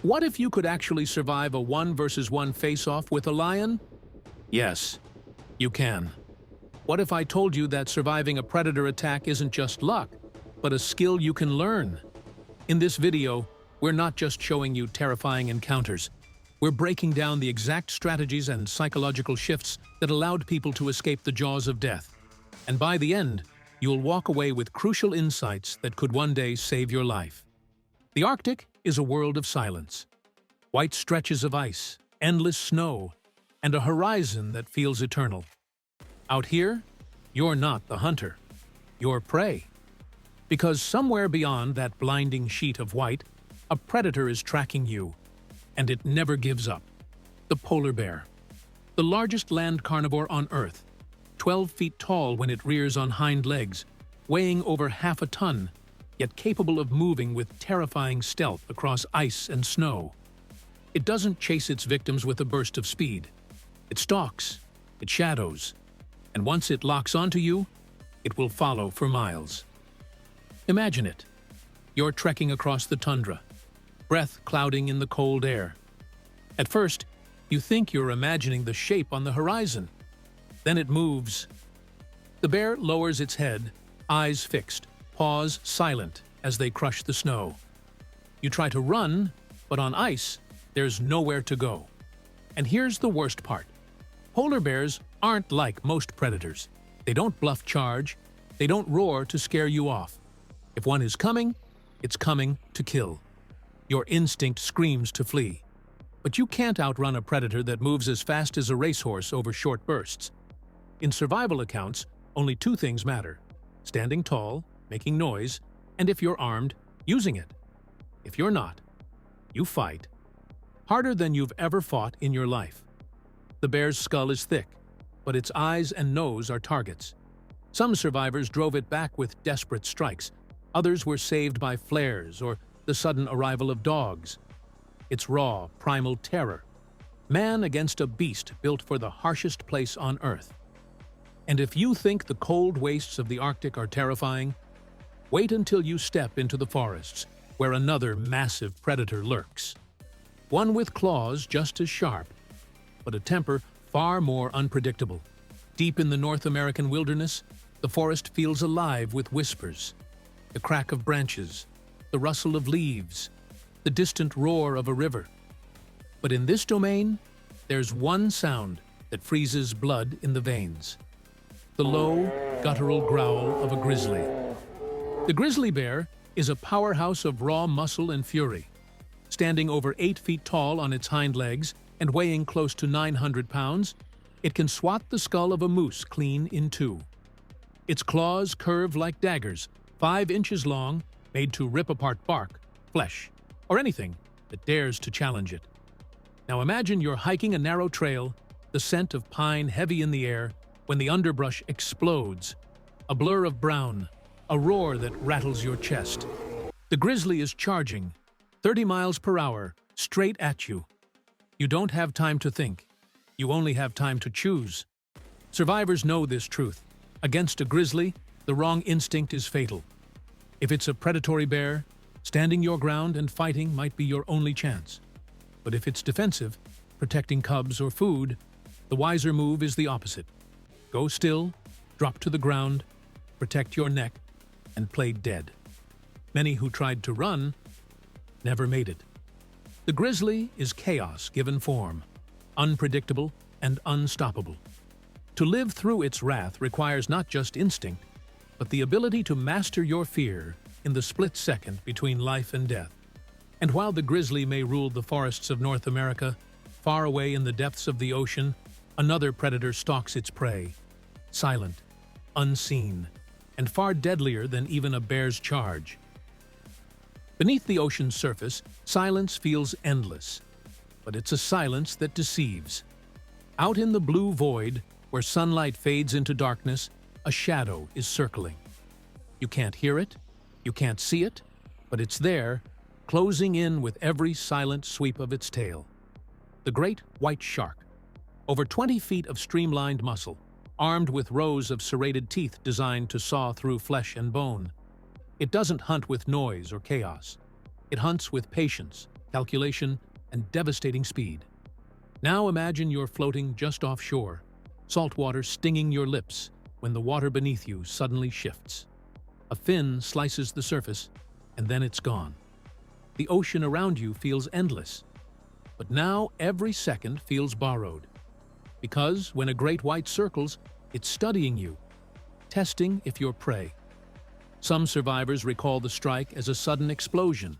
What if you could actually survive a 1 versus 1 face-off with a lion? Yes, you can. What if I told you that surviving a predator attack isn't just luck, but a skill you can learn? In this video, we're not just showing you terrifying encounters. We're breaking down the exact strategies and psychological shifts that allowed people to escape the jaws of death. And by the end, you'll walk away with crucial insights that could one day save your life. The Arctic is a world of silence. White stretches of ice, endless snow, and a horizon that feels eternal. Out here, you're not the hunter. You're prey. Because somewhere beyond that blinding sheet of white, a predator is tracking you, and it never gives up. The polar bear. The largest land carnivore on Earth, 12 feet tall when it rears on hind legs, weighing over half a ton, yet capable of moving with terrifying stealth across ice and snow. It doesn't chase its victims with a burst of speed. It stalks, it shadows, and once it locks onto you, it will follow for miles. Imagine it. You're trekking across the tundra, breath clouding in the cold air. At first, you think you're imagining the shape on the horizon. Then it moves. The bear lowers its head, eyes fixed, paws silent as they crush the snow. You try to run, but on ice, there's nowhere to go. And here's the worst part. Polar bears aren't like most predators. They don't bluff charge. They don't roar to scare you off. If one is coming, it's coming to kill. Your instinct screams to flee. But you can't outrun a predator that moves as fast as a racehorse over short bursts. In survival accounts, only two things matter: standing tall, making noise, and if you're armed, using it. If you're not, you fight. Harder than you've ever fought in your life. The bear's skull is thick, but its eyes and nose are targets. Some survivors drove it back with desperate strikes. Others were saved by flares or the sudden arrival of dogs. It's raw, primal terror. Man against a beast built for the harshest place on Earth. And if you think the cold wastes of the Arctic are terrifying, wait until you step into the forests, where another massive predator lurks. One with claws just as sharp, but a temper far more unpredictable. Deep in the North American wilderness, the forest feels alive with whispers. The crack of branches, the rustle of leaves, the distant roar of a river. But in this domain, there's one sound that freezes blood in the veins. The low, guttural growl of a grizzly. The grizzly bear is a powerhouse of raw muscle and fury. Standing over 8 feet tall on its hind legs and weighing close to 900 pounds, it can swat the skull of a moose clean in two. Its claws curve like daggers, 5 inches long, made to rip apart bark, flesh, or anything that dares to challenge it. Now imagine you're hiking a narrow trail, the scent of pine heavy in the air, when the underbrush explodes. A blur of brown, a roar that rattles your chest. The grizzly is charging, 30 miles per hour, straight at you. You don't have time to think. You only have time to choose. Survivors know this truth. Against a grizzly, the wrong instinct is fatal. If it's a predatory bear, standing your ground and fighting might be your only chance. But if it's defensive, protecting cubs or food, the wiser move is the opposite. Go still, drop to the ground, protect your neck, and play dead. Many who tried to run never made it. The grizzly is chaos given form, unpredictable and unstoppable. To live through its wrath requires not just instinct, but the ability to master your fear in the split second between life and death. And while the grizzly may rule the forests of North America, far away in the depths of the ocean, another predator stalks its prey, silent, unseen, and far deadlier than even a bear's charge. Beneath the ocean's surface, silence feels endless, but it's a silence that deceives. Out in the blue void, where sunlight fades into darkness, a shadow is circling. You can't hear it, you can't see it, but it's there, closing in with every silent sweep of its tail. The great white shark. Over 20 feet of streamlined muscle, armed with rows of serrated teeth designed to saw through flesh and bone. It doesn't hunt with noise or chaos. It hunts with patience, calculation, and devastating speed. Now imagine you're floating just offshore, saltwater stinging your lips when the water beneath you suddenly shifts. A fin slices the surface, and then it's gone. The ocean around you feels endless, but now every second feels borrowed. Because when a great white circles, it's studying you, testing if you're prey. Some survivors recall the strike as a sudden explosion,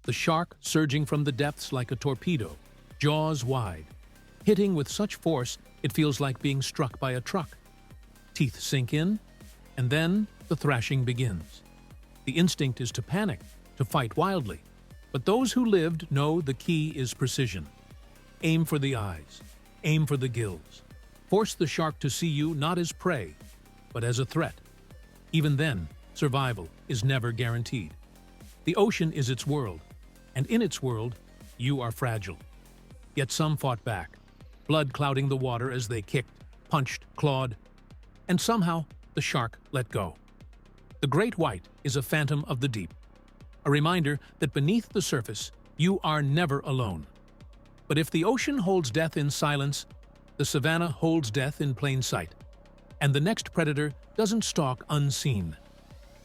the shark surging from the depths like a torpedo, jaws wide, hitting with such force it feels like being struck by a truck. Teeth sink in, and then the thrashing begins. The instinct is to panic, to fight wildly. But those who lived know the key is precision. Aim for the eyes, aim for the gills. Force the shark to see you not as prey, but as a threat. Even then, survival is never guaranteed. The ocean is its world, and in its world, you are fragile. Yet some fought back, blood clouding the water as they kicked, punched, clawed, and somehow the shark let go. The great white is a phantom of the deep, a reminder that beneath the surface, you are never alone. But if the ocean holds death in silence, the savanna holds death in plain sight, and the next predator doesn't stalk unseen.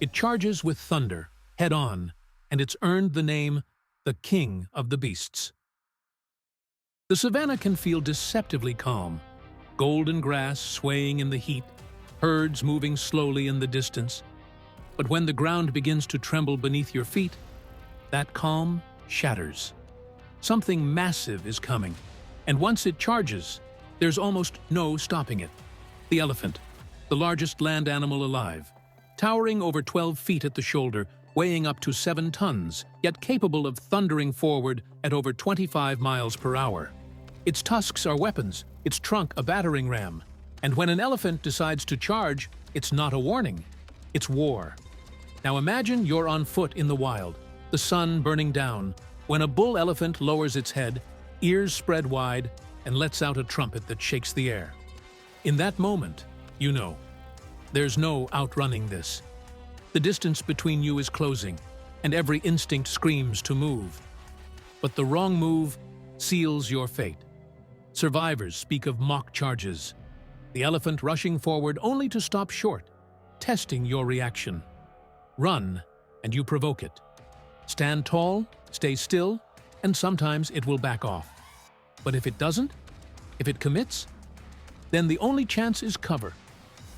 It charges with thunder, head-on, and it's earned the name the King of the Beasts. The savanna can feel deceptively calm, golden grass swaying in the heat, herds moving slowly in the distance. But when the ground begins to tremble beneath your feet, that calm shatters. Something massive is coming, and once it charges, there's almost no stopping it. The elephant, the largest land animal alive, towering over 12 feet at the shoulder, weighing up to 7 tons, yet capable of thundering forward at over 25 miles per hour. Its tusks are weapons, its trunk a battering ram, and when an elephant decides to charge, it's not a warning, it's war. Now imagine you're on foot in the wild, the sun burning down, when a bull elephant lowers its head, ears spread wide, and lets out a trumpet that shakes the air. In that moment, you know, there's no outrunning this. The distance between you is closing, and every instinct screams to move. But the wrong move seals your fate. Survivors speak of mock charges, the elephant rushing forward only to stop short, testing your reaction. Run, and you provoke it. Stand tall, stay still, and sometimes it will back off. But if it doesn't, if it commits, then the only chance is cover.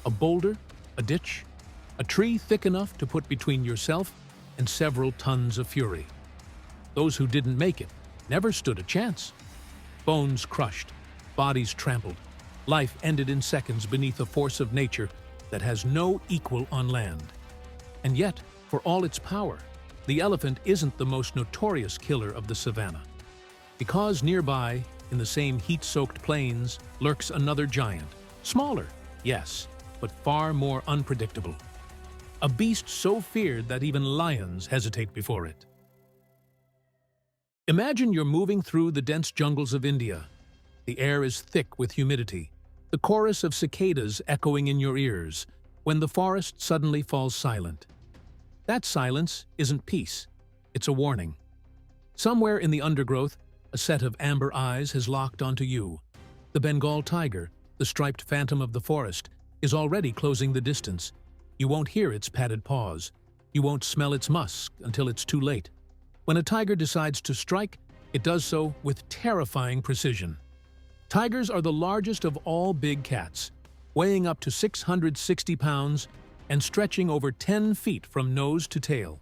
A boulder, a ditch, a tree thick enough to put between yourself and several tons of fury. Those who didn't make it never stood a chance. Bones crushed, bodies trampled, life ended in seconds beneath a force of nature that has no equal on land. And yet, for all its power, the elephant isn't the most notorious killer of the savanna. Because nearby, in the same heat-soaked plains, lurks another giant. Smaller, yes, but far more unpredictable. A beast so feared that even lions hesitate before it. Imagine you're moving through the dense jungles of India. The air is thick with humidity, the chorus of cicadas echoing in your ears, when the forest suddenly falls silent. That silence isn't peace, it's a warning. Somewhere in the undergrowth, a set of amber eyes has locked onto you. The Bengal tiger, the striped phantom of the forest, is already closing the distance. You won't hear its padded paws. You won't smell its musk until it's too late. When a tiger decides to strike, it does so with terrifying precision. Tigers are the largest of all big cats, weighing up to 660 pounds and stretching over 10 feet from nose to tail.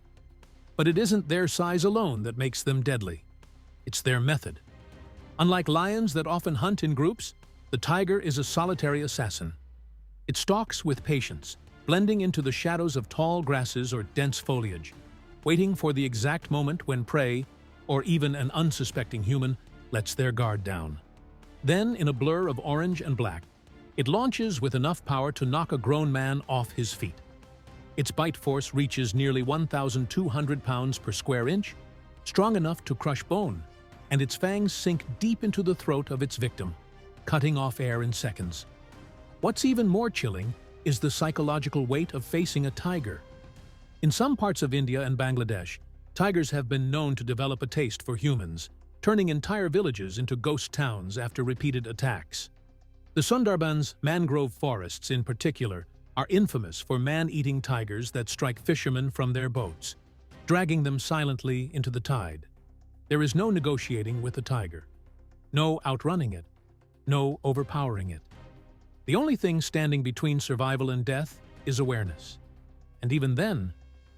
But it isn't their size alone that makes them deadly. It's their method. Unlike lions that often hunt in groups, the tiger is a solitary assassin. It stalks with patience, blending into the shadows of tall grasses or dense foliage, waiting for the exact moment when prey, or even an unsuspecting human, lets their guard down. Then, in a blur of orange and black, it launches with enough power to knock a grown man off his feet. Its bite force reaches nearly 1,200 pounds per square inch, strong enough to crush bone, and its fangs sink deep into the throat of its victim, cutting off air in seconds. What's even more chilling is the psychological weight of facing a tiger. In some parts of India and Bangladesh, Tigers have been known to develop a taste for humans, turning entire villages into ghost towns after repeated attacks. The Sundarbans mangrove forests in particular are infamous for man-eating tigers that strike fishermen from their boats, dragging them silently into the tide. There is no negotiating with the tiger, no outrunning it, no overpowering it. The only thing standing between survival and death is awareness. And even then,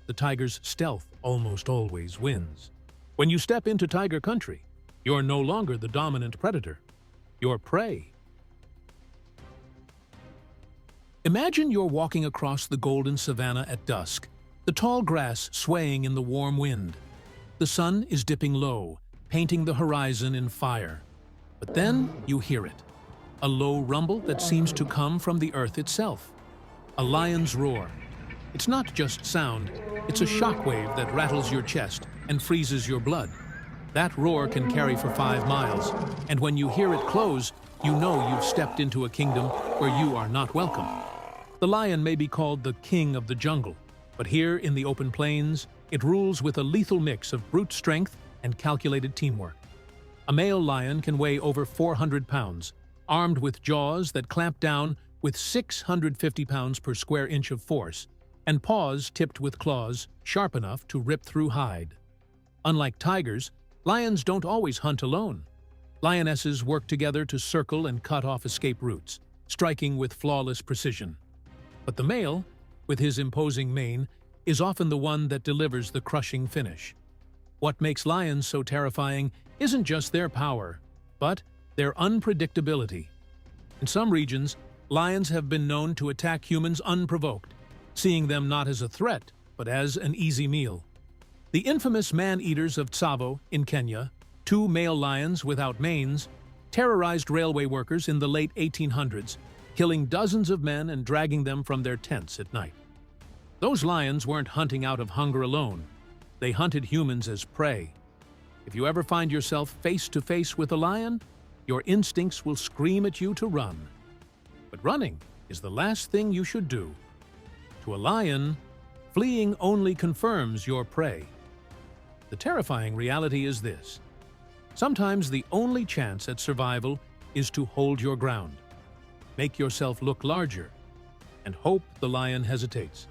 the tiger's stealth almost always wins. When you step into tiger country, you're no longer the dominant predator. You're prey. Imagine you're walking across the golden savanna at dusk, the tall grass swaying in the warm wind. The sun is dipping low, painting the horizon in fire. But then you hear it, a low rumble that seems to come from the earth itself. A lion's roar. It's not just sound, it's a shockwave that rattles your chest and freezes your blood. That roar can carry for 5 miles, and when you hear it close, you know you've stepped into a kingdom where you are not welcome. The lion may be called the king of the jungle, but here in the open plains, it rules with a lethal mix of brute strength and calculated teamwork. A male lion can weigh over 400 pounds, armed with jaws that clamp down with 650 pounds per square inch of force, and paws tipped with claws sharp enough to rip through hide. Unlike tigers, lions don't always hunt alone. Lionesses work together to circle and cut off escape routes, striking with flawless precision. But the male, with his imposing mane, is often the one that delivers the crushing finish. What makes lions so terrifying isn't just their power, but their unpredictability. In some regions, lions have been known to attack humans unprovoked, seeing them not as a threat, but as an easy meal. The infamous man-eaters of Tsavo in Kenya, 2 male lions without manes, terrorized railway workers in the late 1800s, killing dozens of men and dragging them from their tents at night. Those lions weren't hunting out of hunger alone. They hunted humans as prey. If you ever find yourself face to face with a lion, your instincts will scream at you to run. But running is the last thing you should do. To a lion, fleeing only confirms your prey. The terrifying reality is this: sometimes the only chance at survival is to hold your ground. Make yourself look larger, and hope the lion hesitates.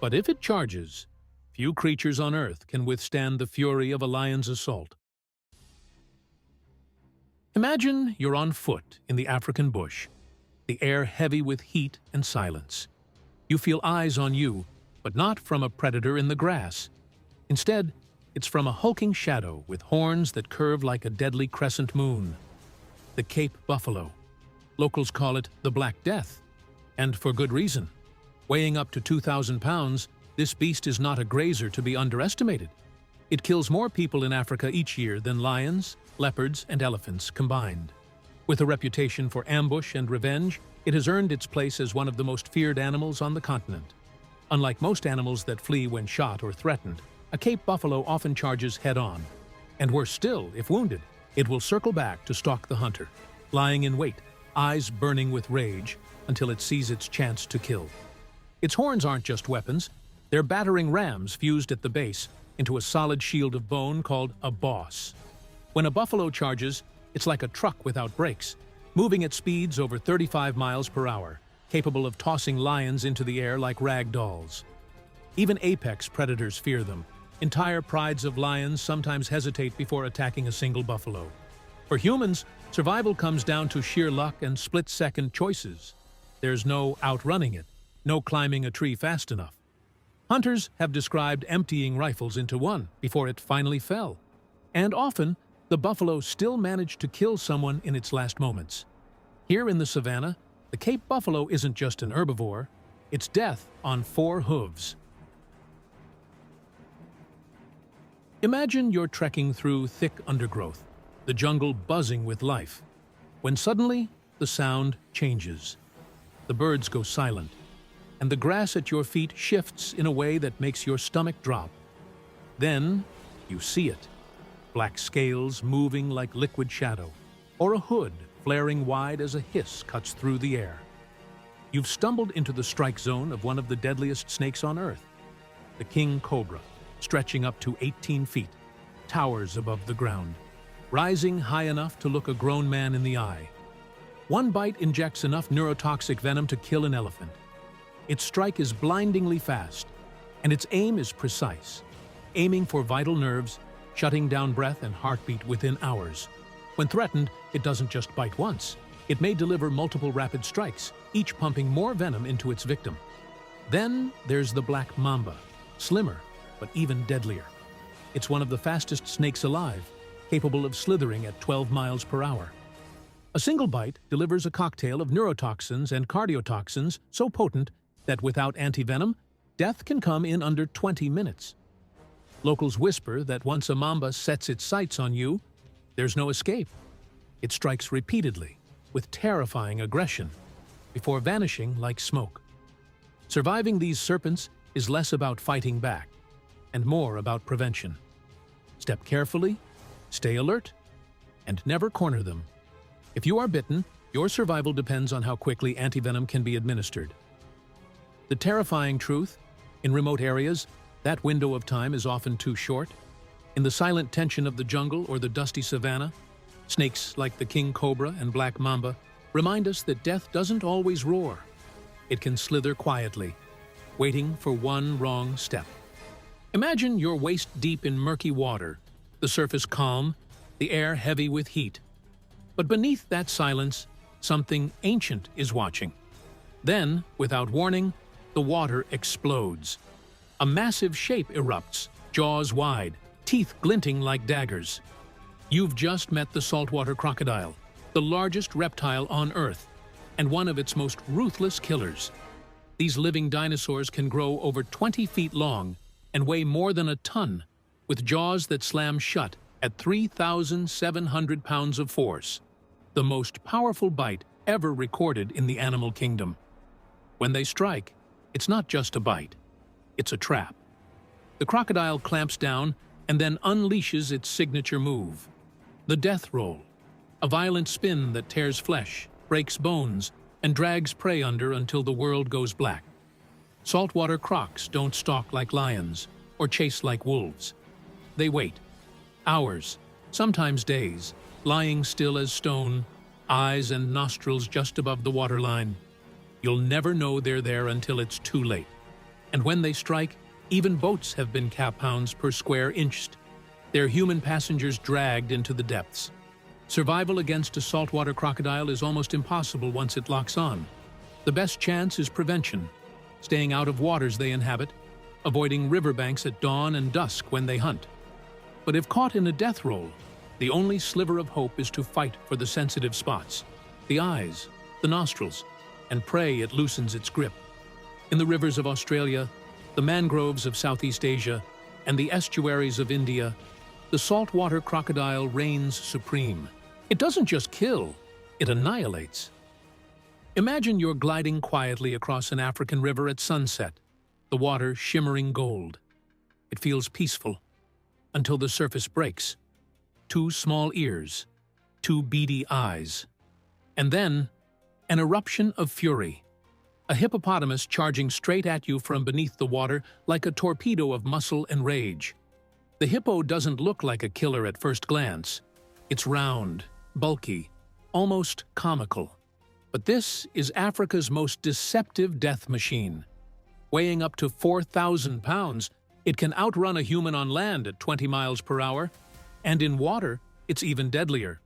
But if it charges, few creatures on Earth can withstand the fury of a lion's assault. Imagine you're on foot in the African bush, the air heavy with heat and silence. You feel eyes on you, but not from a predator in the grass. Instead, it's from a hulking shadow with horns that curve like a deadly crescent moon. The Cape buffalo. Locals call it the Black Death, and for good reason. Weighing up to 2,000 pounds, this beast is not a grazer to be underestimated. It kills more people in Africa each year than lions, leopards, and elephants combined. With a reputation for ambush and revenge, it has earned its place as one of the most feared animals on the continent. Unlike most animals that flee when shot or threatened, a Cape buffalo often charges head-on. And worse still, if wounded, it will circle back to stalk the hunter, lying in wait, eyes burning with rage, until it sees its chance to kill. Its horns aren't just weapons, they're battering rams fused at the base into a solid shield of bone called a boss. When a buffalo charges, it's like a truck without brakes, moving at speeds over 35 miles per hour, capable of tossing lions into the air like rag dolls. Even apex predators fear them. Entire prides of lions sometimes hesitate before attacking a single buffalo. For humans, survival comes down to sheer luck and split-second choices. There's no outrunning it, no climbing a tree fast enough. Hunters have described emptying rifles into one before it finally fell. And often, the buffalo still managed to kill someone in its last moments. Here in the savannah, the Cape buffalo isn't just an herbivore, it's death on 4 hooves. Imagine you're trekking through thick undergrowth, the jungle buzzing with life, when suddenly the sound changes. The birds go silent, and the grass at your feet shifts in a way that makes your stomach drop. Then you see it, black scales moving like liquid shadow, or a hood flaring wide as a hiss cuts through the air. You've stumbled into the strike zone of one of the deadliest snakes on Earth, the king cobra, stretching up to 18 feet, towers above the ground, rising high enough to look a grown man in the eye. One bite injects enough neurotoxic venom to kill an elephant. Its strike is blindingly fast, and its aim is precise, aiming for vital nerves, shutting down breath and heartbeat within hours. When threatened, it doesn't just bite once. It may deliver multiple rapid strikes, each pumping more venom into its victim. Then there's the black mamba, slimmer, but even deadlier. It's one of the fastest snakes alive, capable of slithering at 12 miles per hour. A single bite delivers a cocktail of neurotoxins and cardiotoxins so potent that without antivenom, death can come in under 20 minutes. Locals whisper that once a mamba sets its sights on you, there's no escape. It strikes repeatedly, with terrifying aggression, before vanishing like smoke. Surviving these serpents is less about fighting back, and more about prevention. Step carefully, stay alert, and never corner them. If you are bitten, your survival depends on how quickly antivenom can be administered. The terrifying truth, in remote areas, that window of time is often too short. In the silent tension of the jungle or the dusty savanna, snakes like the king cobra and black mamba remind us that death doesn't always roar. It can slither quietly, waiting for one wrong step. Imagine you're waist-deep in murky water, the surface calm, the air heavy with heat. But beneath that silence, something ancient is watching. Then, without warning, the water explodes. A massive shape erupts, jaws wide, teeth glinting like daggers. You've just met the saltwater crocodile, the largest reptile on Earth, and one of its most ruthless killers. These living dinosaurs can grow over 20 feet long and weigh more than a ton, with jaws that slam shut at 3,700 pounds of force, the most powerful bite ever recorded in the animal kingdom. When they strike, it's not just a bite, it's a trap. The crocodile clamps down and then unleashes its signature move, the death roll, a violent spin that tears flesh, breaks bones, and drags prey under until the world goes black. Saltwater crocs don't stalk like lions or chase like wolves. They wait, hours, sometimes days, lying still as stone, eyes and nostrils just above the waterline. You'll never know they're there until it's too late. And when they strike, even boats have been cap-pounds per square inched, their human passengers dragged into the depths. Survival against a saltwater crocodile is almost impossible once it locks on. The best chance is prevention, staying out of waters they inhabit, avoiding riverbanks at dawn and dusk when they hunt. But if caught in a death roll, the only sliver of hope is to fight for the sensitive spots, the eyes, the nostrils, and pray it loosens its grip. In the rivers of Australia, the mangroves of Southeast Asia, and the estuaries of India, the saltwater crocodile reigns supreme. It doesn't just kill, it annihilates. Imagine you're gliding quietly across an African river at sunset, the water shimmering gold. It feels peaceful, until the surface breaks. 2 small ears, 2 beady eyes, and then an eruption of fury. A hippopotamus charging straight at you from beneath the water like a torpedo of muscle and rage. The hippo doesn't look like a killer at first glance. It's round, bulky, almost comical. But this is Africa's most deceptive death machine. Weighing up to 4,000 pounds, it can outrun a human on land at 20 miles per hour, and in water, it's even deadlier.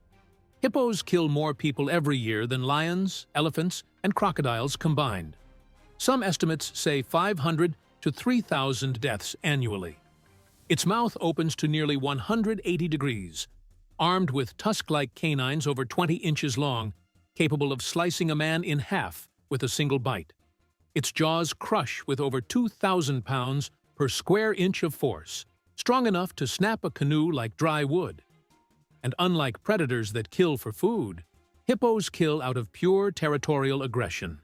Hippos kill more people every year than lions, elephants, and crocodiles combined. Some estimates say 500 to 3,000 deaths annually. Its mouth opens to nearly 180 degrees, armed with tusk-like canines over 20 inches long, capable of slicing a man in half with a single bite. Its jaws crush with over 2,000 pounds per square inch of force, strong enough to snap a canoe like dry wood. And unlike predators that kill for food, hippos kill out of pure territorial aggression.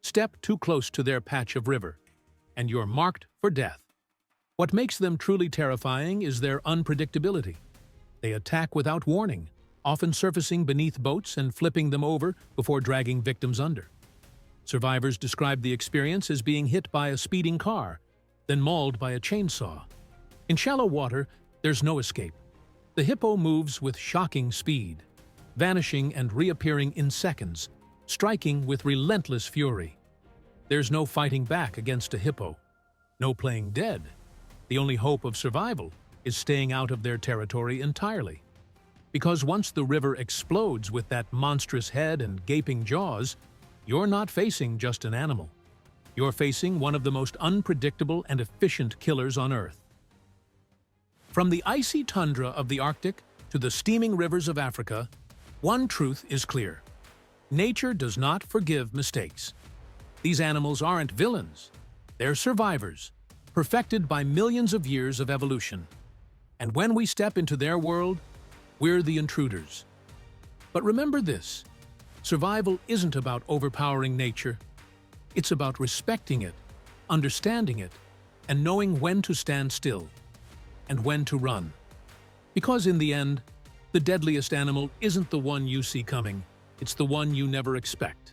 Step too close to their patch of river, and you're marked for death. What makes them truly terrifying is their unpredictability. They attack without warning, often surfacing beneath boats and flipping them over before dragging victims under. Survivors describe the experience as being hit by a speeding car, then mauled by a chainsaw. In shallow water, there's no escape. The hippo moves with shocking speed, vanishing and reappearing in seconds, striking with relentless fury. There's no fighting back against a hippo, no playing dead. The only hope of survival is staying out of their territory entirely. Because once the river explodes with that monstrous head and gaping jaws, you're not facing just an animal. You're facing one of the most unpredictable and efficient killers on Earth. From the icy tundra of the Arctic to the steaming rivers of Africa, one truth is clear. Nature does not forgive mistakes. These animals aren't villains. They're survivors, perfected by millions of years of evolution. And when we step into their world, we're the intruders. But remember this, survival isn't about overpowering nature. It's about respecting it, understanding it, and knowing when to stand still and when to run. Because in the end, the deadliest animal isn't the one you see coming, it's the one you never expect.